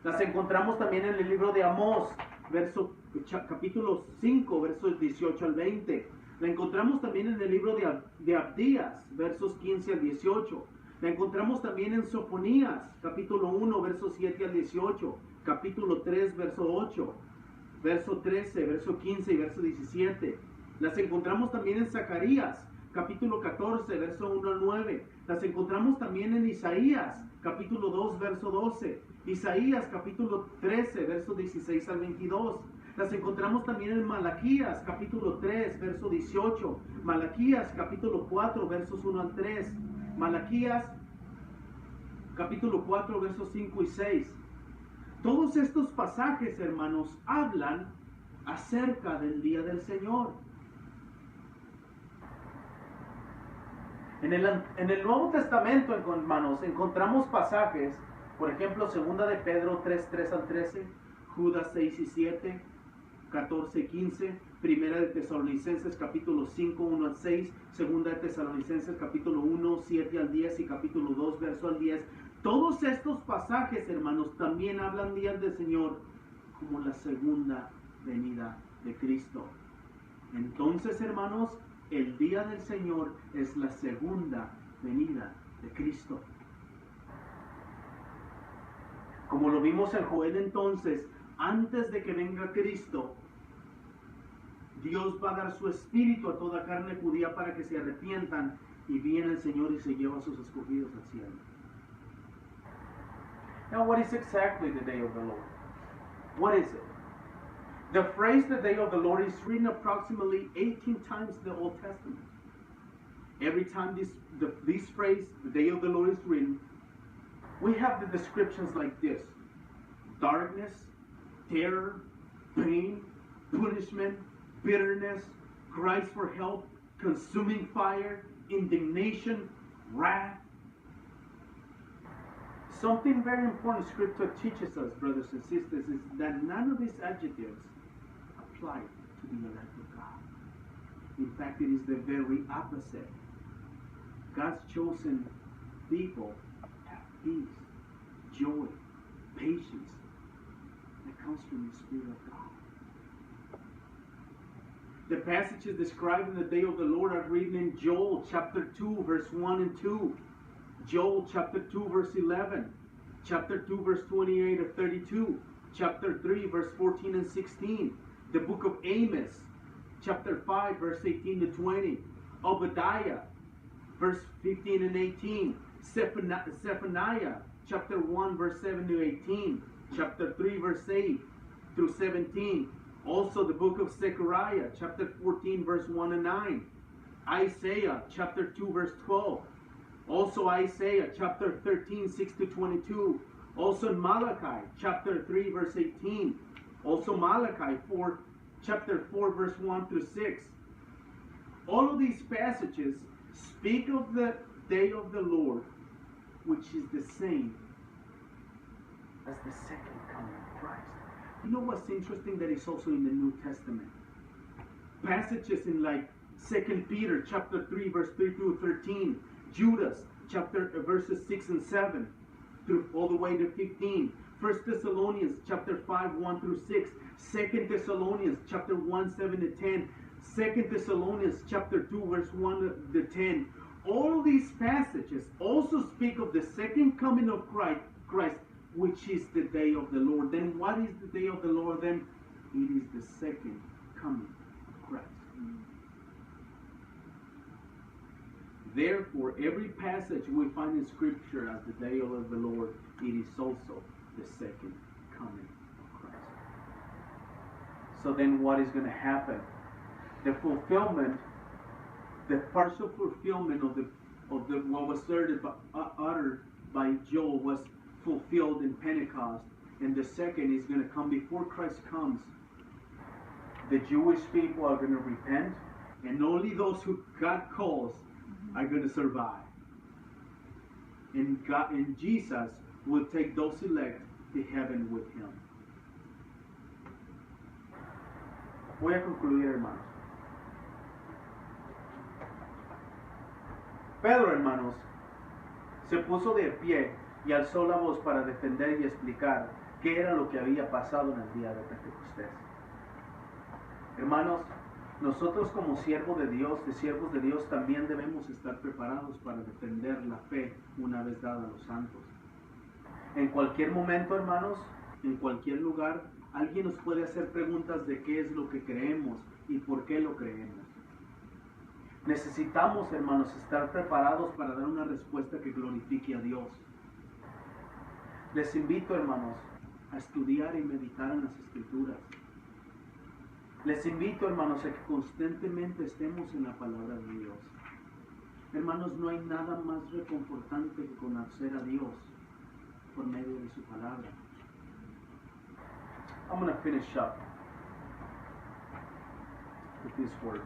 Las encontramos también en el libro de Amós, capítulo 5, versos 18 al 20. La encontramos también en el libro de Abdías, versos 15 al 18. La encontramos también en Sofonías, capítulo 1, versos 7 al 18. Capítulo 3, verso 8. Verso 13, verso 15 y verso 17. Las encontramos también en Zacarías, capítulo 14, verso 1 al 9. Las encontramos también en Isaías, capítulo 2, verso 12. Isaías, capítulo 13, verso 16 al 22. Las encontramos también en Malaquías, capítulo 3, verso 18. Malaquías, capítulo 4, versos 1 al 3. Malaquías, capítulo 4, versos 5 y 6. Todos estos pasajes, hermanos, hablan acerca del día del Señor. En el Nuevo Testamento, hermanos, encontramos pasajes, por ejemplo, 2 de Pedro 3, 3 al 13, Judas 6 y 7, 14 y 15, Primera de Tesalonicenses capítulo 5, 1 al 6, Segunda de Tesalonicenses capítulo 1, 7 al 10 y capítulo 2, verso al 10. Todos estos pasajes, hermanos, también hablan días del Señor como la segunda venida de Cristo. Entonces, hermanos, el día del Señor es la segunda venida de Cristo. Como lo vimos en Joel, entonces, antes de que venga Cristo, Dios va a dar su espíritu a toda carne judía para que se arrepientan, y viene el Señor y se lleva a sus escogidos al cielo. Now, what is exactly the day of the Lord? What is it? The phrase the day of the Lord is written approximately 18 times in the Old Testament. Every time this phrase, the day of the Lord, is written, we have the descriptions like this: darkness, terror, pain, punishment, bitterness, cries for help, consuming fire, indignation, wrath. Something very important Scripture teaches us, brothers and sisters, is that none of these adjectives apply to the elect of God. In fact, it is the very opposite. God's chosen people have peace, joy, patience that comes from the Spirit of God. The passages describing the day of the Lord are written in Joel chapter 2, verse 1 and 2. Joel chapter 2, verse 11. Chapter 2, verse 28 to 32. Chapter 3, verse 14 and 16. The book of Amos, chapter 5, verse 18 to 20. Obadiah, verse 15 and 18. Zephaniah, chapter 1, verse 7 to 18. Chapter 3, verse 8 through 17. Also the book of Zechariah, chapter 14, verse 1 and 9. Isaiah, chapter 2, verse 12. Also Isaiah, chapter 13, 6 to 22. Also in Malachi, chapter 3, verse 18. Also Malachi 4, chapter 4, verse 1 through 6. All of these passages speak of the day of the Lord, which is the same as the second coming of Christ. You know what's interesting? That is also in the New Testament. Passages in like 2 Peter chapter 3, verse 3 through 13. Judas verses 6 and 7 through all the way to 15. 1 Thessalonians chapter 5, 1 through 6. 2 Thessalonians chapter 1, 7 to 10. 2 Thessalonians chapter 2, verse 1 to 10. All these passages also speak of the second coming of Christ, which is the day of the Lord. Then what is the day of the Lord then? It is the second coming of Christ. Therefore, every passage we find in Scripture as the day of the Lord, it is also the second coming of Christ. So then what is going to happen? The fulfillment, the partial fulfillment of what was uttered by Joel was fulfilled in Pentecost, and the second is going to come before Christ comes. The Jewish people are going to repent, and only those who God calls are going to survive. And Jesus will take those elect to heaven with him. Voy a concluir, hermanos. Pedro, hermanos, se puso de pie y alzó la voz para defender y explicar qué era lo que había pasado en el día de Pentecostés. Hermanos, nosotros como siervos de Dios, también debemos estar preparados para defender la fe una vez dada a los santos. En cualquier momento, hermanos, en cualquier lugar, alguien nos puede hacer preguntas de qué es lo que creemos y por qué lo creemos. Necesitamos, hermanos, estar preparados para dar una respuesta que glorifique a Dios. Les invito, hermanos, a estudiar y meditar en las Escrituras. Les invito, hermanos, a que constantemente estemos en la palabra de Dios. Hermanos, no hay nada más reconfortante que conocer a Dios por medio de su palabra. I'm going to finish up with these words.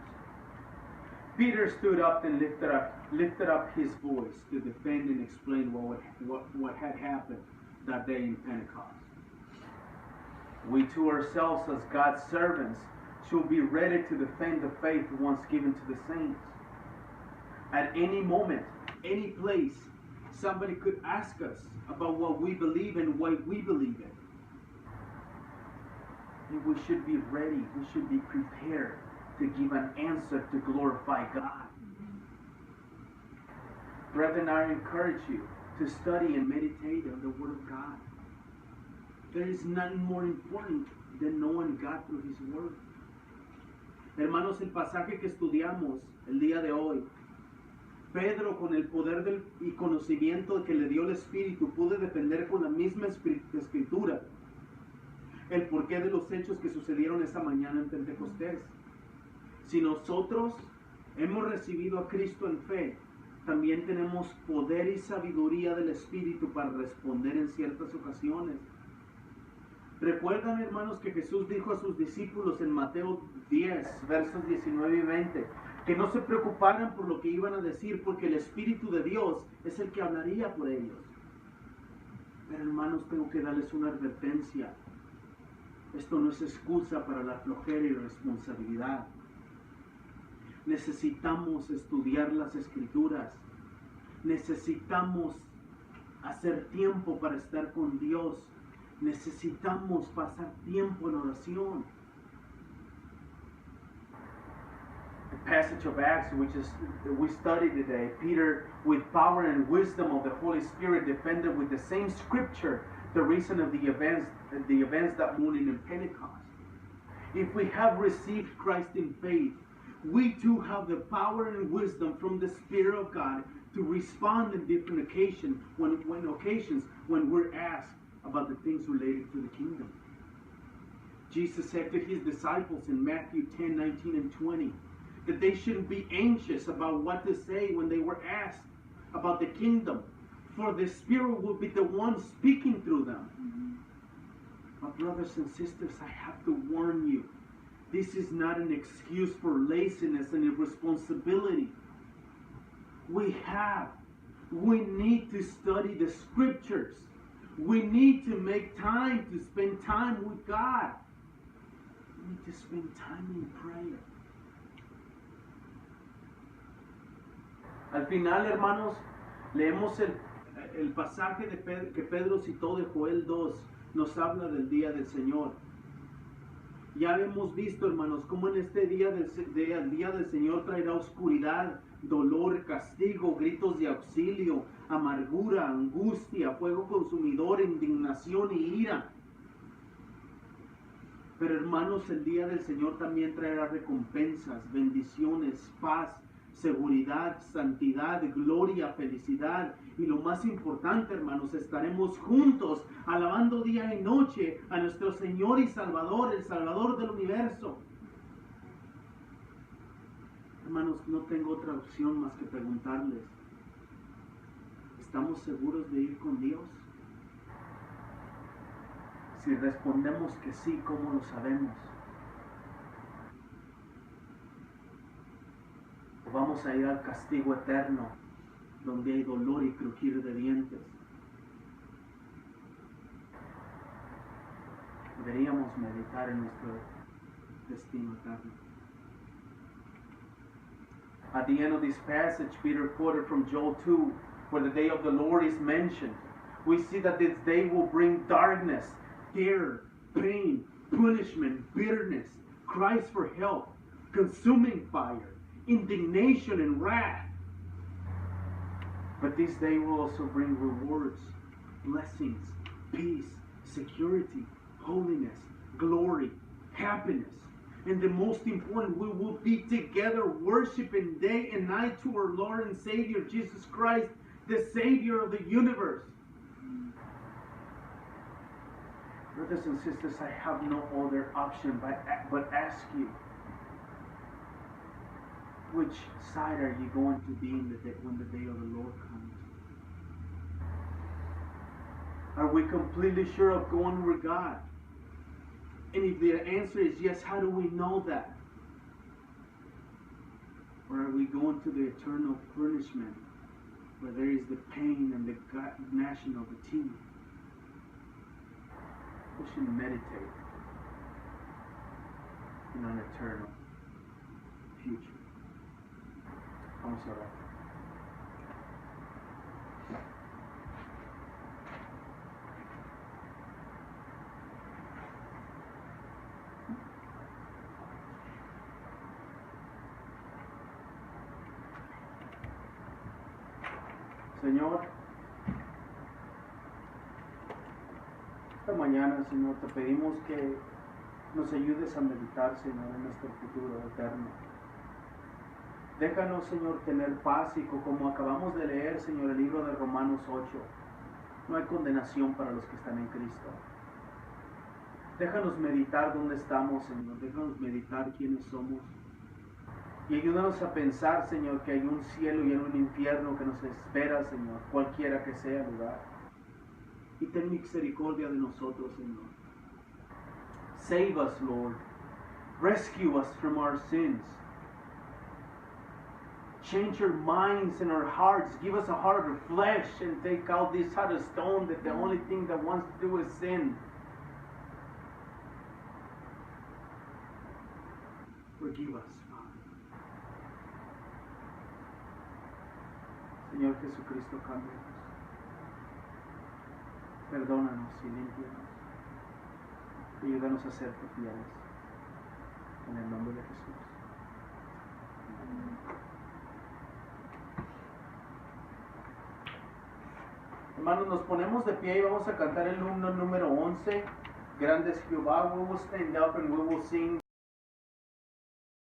Peter stood up and lifted up his voice to defend and explain what had happened that day in Pentecost. We too ourselves, as God's servants, should be ready to defend the faith once given to the saints. At any moment, any place, somebody could ask us about what we believe and why we believe it. And we should be ready, we should be prepared to give an answer to glorify God. Brethren, I encourage you to study and meditate on the Word of God. There is nothing more important than knowing God through His Word. Hermanos, el pasaje que estudiamos el día de hoy, Pedro, con el poder y conocimiento que le dio el Espíritu, pudo defender con la misma escritura el porqué de los hechos que sucedieron esa mañana en Pentecostés. Si nosotros hemos recibido a Cristo en fe, también tenemos poder y sabiduría del Espíritu para responder en ciertas ocasiones. Recuerdan, hermanos, que Jesús dijo a sus discípulos en Mateo 10, versos 19 y 20, que no se preocuparan por lo que iban a decir, porque el Espíritu de Dios es el que hablaría por ellos. Pero, hermanos, tengo que darles una advertencia. Esto no es excusa para la flojera y la responsabilidad. Necesitamos estudiar las Escrituras. Necesitamos hacer tiempo para estar con Dios. Necesitamos pasar tiempo en oración. The passage of Acts, which is we studied today, Peter, with power and wisdom of the Holy Spirit, defended with the same scripture the reason of the events that morning in Pentecost. If we have received Christ in faith, we too have the power and wisdom from the Spirit of God to respond in different occasions when we're asked about the things related to the kingdom. Jesus said to his disciples in Matthew 10, 19, and 20 that they shouldn't be anxious about what to say when they were asked about the kingdom, for the Spirit will be the one speaking through them. But brothers and sisters, I have to warn you, this is not an excuse for laziness and irresponsibility. We need to study the Scriptures. We need to make time to spend time with God. We need to spend time in prayer. Al final, hermanos, leemos el pasaje que Pedro citó de Joel 2. Nos habla del día del Señor. Ya hemos visto, hermanos, cómo en este día el día del Señor traerá oscuridad, dolor, castigo, gritos de auxilio, amargura, angustia, fuego consumidor, indignación y ira. Pero, hermanos, el día del Señor también traerá recompensas, bendiciones, paz, seguridad, santidad, gloria, felicidad. Y lo más importante, hermanos, estaremos juntos alabando día y noche a nuestro Señor y Salvador, el Salvador del universo. Hermanos, no tengo otra opción más que preguntarles, ¿estamos seguros de ir con Dios? Si respondemos que sí, ¿cómo lo sabemos? ¿O vamos a ir al castigo eterno, donde hay dolor y crujir de dientes? Deberíamos meditar en nuestro destino eterno. At the end of this passage, Peter quoted from Joel 2, where the day of the Lord is mentioned. We see that this day will bring darkness, terror, pain, punishment, bitterness, cries for help, consuming fire, indignation and wrath. But this day will also bring rewards, blessings, peace, security, holiness, glory, happiness. And the most important, we will be together worshiping day and night to our Lord and Savior Jesus Christ, the Savior of the universe. Brothers and sisters, I have no other option but ask you, which side are you going to be when the day of the Lord comes? Are we completely sure of going with God? And if the answer is yes, how do we know that? Or are we going to the eternal punishment where there is the pain and the gnashing of the teeth? We should meditate in an eternal future. Vamos a orar. Señor, esta mañana, Señor, te pedimos que nos ayudes a meditar, Señor, en nuestro futuro eterno. Déjanos, Señor, tener paz y como acabamos de leer, Señor, el libro de Romanos 8, no hay condenación para los que están en Cristo. Déjanos meditar dónde estamos, Señor, déjanos meditar quiénes somos. Y ayúdanos a pensar, Señor, que hay un cielo y hay un infierno que nos espera, Señor, cualquiera que sea el lugar. Y ten misericordia de nosotros, Señor. Save us, Lord. Rescue us from our sins. Change our minds and our hearts. Give us a heart of flesh and take out this heart of stone that the only thing that wants to do is sin. Forgive us, Father. Señor Jesucristo, cámbianos. Perdónanos y límpianos. Ayúdanos a ser fieles. En el nombre de Jesús. Hermanos, nos ponemos de pie y vamos a cantar el himno número 11. Grande es Jehová. We will stand up and we will sing.